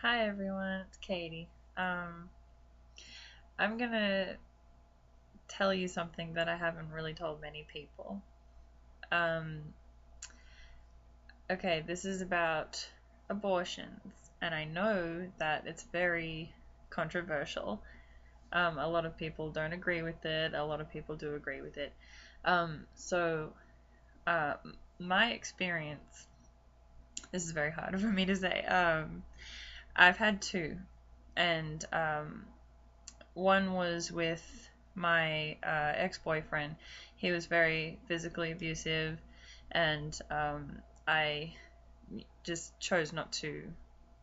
Hi everyone, it's Katie. I'm gonna tell you something that I haven't really told many people. Um, okay, this is about abortions, and I know that it's very controversial. A lot of people don't agree with it, a lot of people do agree with it. So, uh, my experience, this is very hard for me to say. I've had two, and one was with my ex-boyfriend. He was very physically abusive, and I just chose not to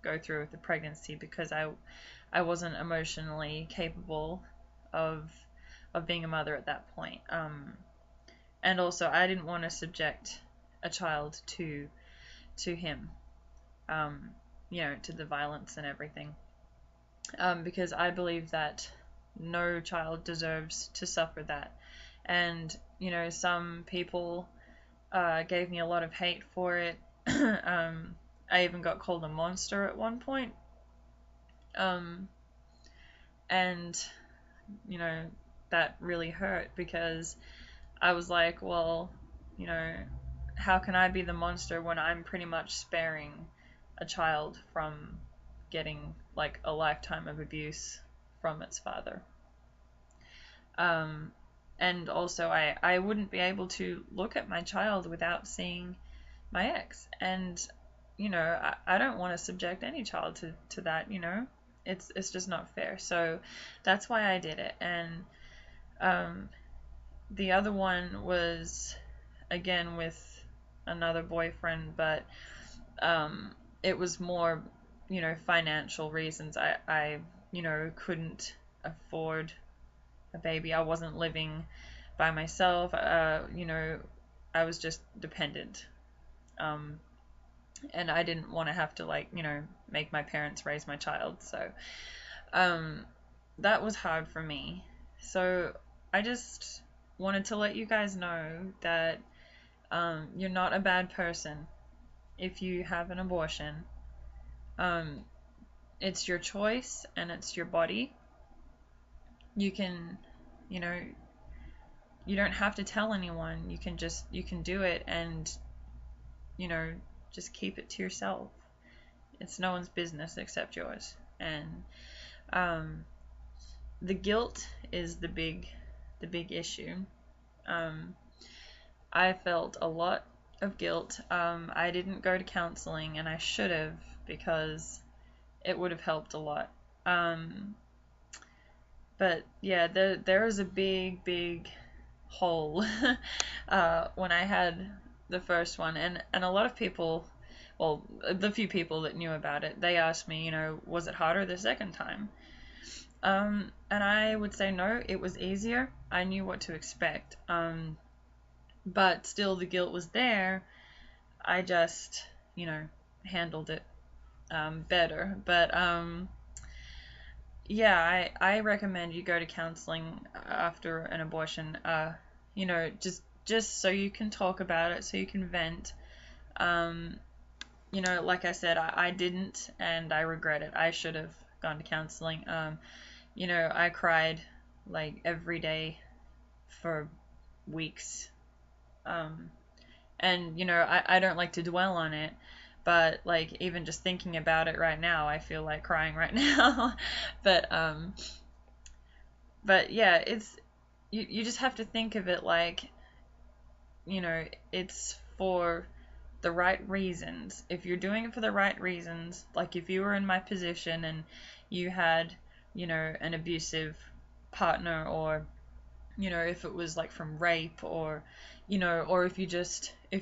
go through with the pregnancy because I wasn't emotionally capable of being a mother at that point. And also I didn't want to subject a child to him, um, to the violence and everything, because I believe that no child deserves to suffer that. And, some people gave me a lot of hate for it. I even got called a monster at one point. Um, and, you know, that really hurt because I was like, well, you know, how can I be the monster when I'm pretty much sparing a child from getting like a lifetime of abuse from its father? Um, and also, I wouldn't be able to look at my child without seeing my ex. And, I don't want to subject any child to that. It's just not fair. So that's why I did it. And um, the other one was, again, with another boyfriend, but it was more, financial reasons. I couldn't afford a baby. I wasn't living by myself. I was just dependent. Um, and I didn't want to have to make my parents raise my child. So um, that was hard for me. So I just wanted to let you guys know that you're not a bad person if you have an abortion. Um, it's your choice and it's your body. You can, you know, you don't have to tell anyone. You can do it and, you know, just keep it to yourself. It's no one's business except yours. And um, the guilt is the big issue. Um, I felt a lot of guilt. I didn't go to counseling, and I should have because it would have helped a lot. Um, but yeah, there was a big hole when I had the first one, and a lot of people, well, the few people that knew about it, they asked me, was it harder the second time? And I would say no, it was easier. I knew what to expect. But still the guilt was there. I just, handled it better. But yeah, I recommend you go to counseling after an abortion. Just so you can talk about it, so you can vent. Um, like I said, I didn't, and I regret it. I should have gone to counseling. I cried like every day for weeks. Um, and I don't like to dwell on it, but like even just thinking about it right now, I feel like crying right now. but but yeah, you just have to think of it like, it's for the right reasons. If you're doing it for the right reasons, like if you were in my position and you had, an abusive partner, or if it was like from rape, or or if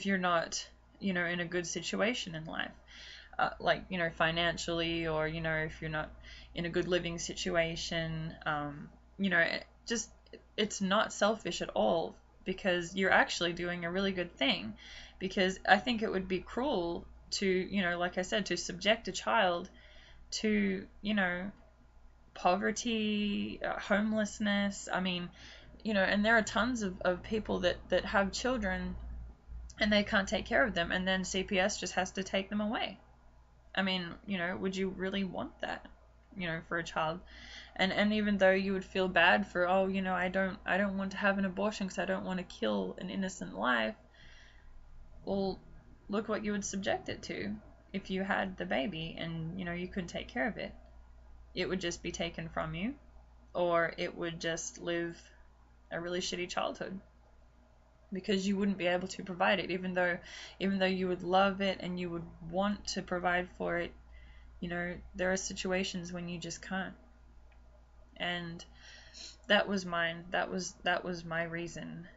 you're not, in a good situation in life, like, financially, or if you're not in a good living situation, just, it's not selfish at all, because you're actually doing a really good thing. Because I think it would be cruel to, like I said, to subject a child to, poverty, homelessness. I mean, and there are tons of people that have children and they can't take care of them, and then CPS just has to take them away. I mean, would you really want that, for a child? And even though you would feel bad for, oh, I don't want to have an abortion because I don't want to kill an innocent life. Well, look what you would subject it to if you had the baby and, you couldn't take care of it. It would just be taken from you, or it would just live a really shitty childhood because you wouldn't be able to provide it, even though you would love it and you would want to provide for it. There are situations when you just can't. And that was mine. That was my reason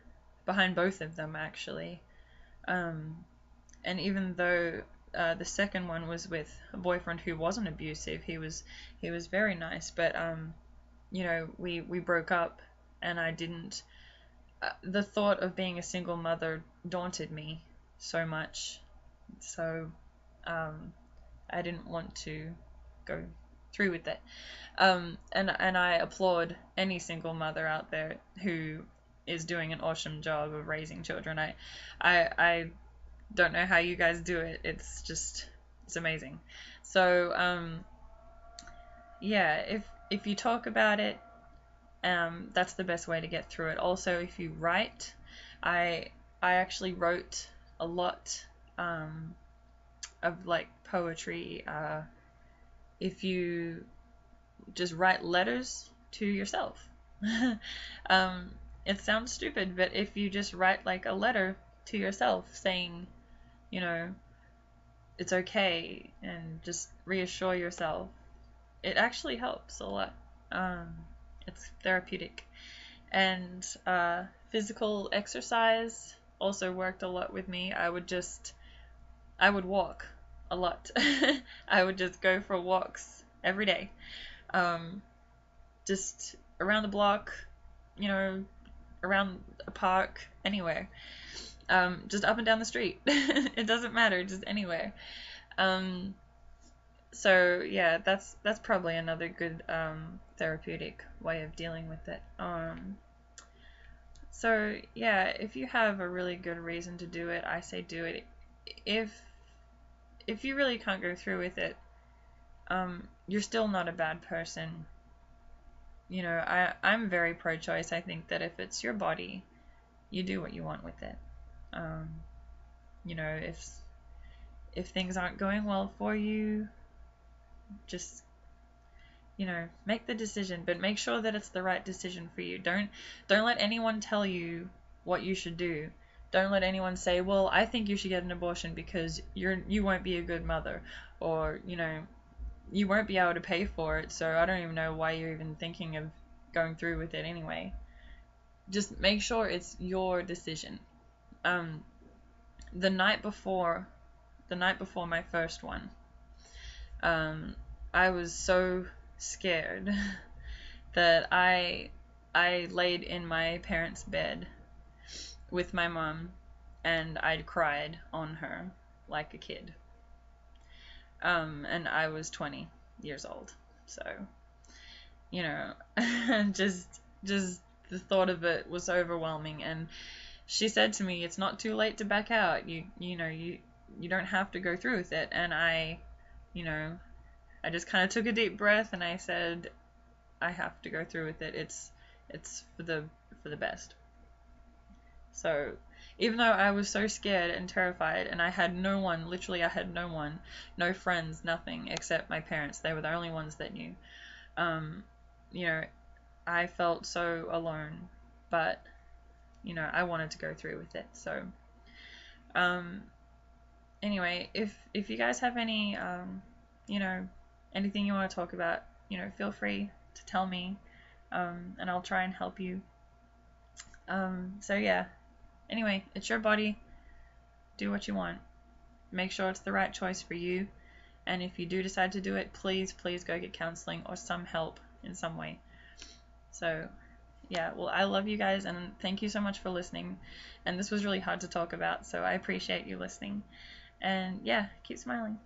behind both of them, actually. And even though the second one was with a boyfriend who wasn't abusive, he was very nice, but we broke up, and I didn't. The thought of being a single mother daunted me so much, so I didn't want to go through with it. And I applaud any single mother out there who is doing an awesome job of raising children. I don't know how you guys do it. It's amazing. So yeah, if you talk about it, that's the best way to get through it. Also, if you write, I actually wrote a lot of like poetry. If you just write letters to yourself. It sounds stupid, but if you just write like a letter to yourself saying, it's okay, and just reassure yourself, it actually helps a lot. It's therapeutic. And physical exercise also worked a lot with me. I would walk a lot. I would just go for walks every day. Just around the block, around a park, anywhere. Just up and down the street. It doesn't matter, just anywhere. So yeah, that's probably another good therapeutic way of dealing with it. So yeah, if you have a really good reason to do it, I say do it. If you really can't go through with it, you're still not a bad person. I'm very pro-choice. I think that if it's your body, you do what you want with it. If things aren't going well for you, just make the decision, but make sure that it's the right decision for you. Don't let anyone tell you what you should do. Don't let anyone say, well, I think you should get an abortion because you won't be a good mother, or you won't be able to pay for it, so I don't even know why you're even thinking of going through with it anyway. Just make sure it's your decision. The night before my first one, I was so scared that I laid in my parents' bed with my mom, and I'd cried on her like a kid. And I was 20 years old, so just the thought of it was overwhelming. And she said to me, it's not too late to back out. You don't have to go through with it. And I just kind of took a deep breath, and I said, I have to go through with it. It's for the best. So even though I was so scared and terrified, and I had no one, literally I had no one, no friends, nothing except my parents. They were the only ones that knew. I felt so alone, but I wanted to go through with it. So anyway, if you guys have any anything you want to talk about, feel free to tell me, and I'll try and help you. So yeah, anyway, it's your body. Do what you want. Make sure it's the right choice for you. And if you do decide to do it, please go get counseling or some help in some way. So yeah, well, I love you guys, and thank you so much for listening. And this was really hard to talk about, so I appreciate you listening. And yeah, keep smiling.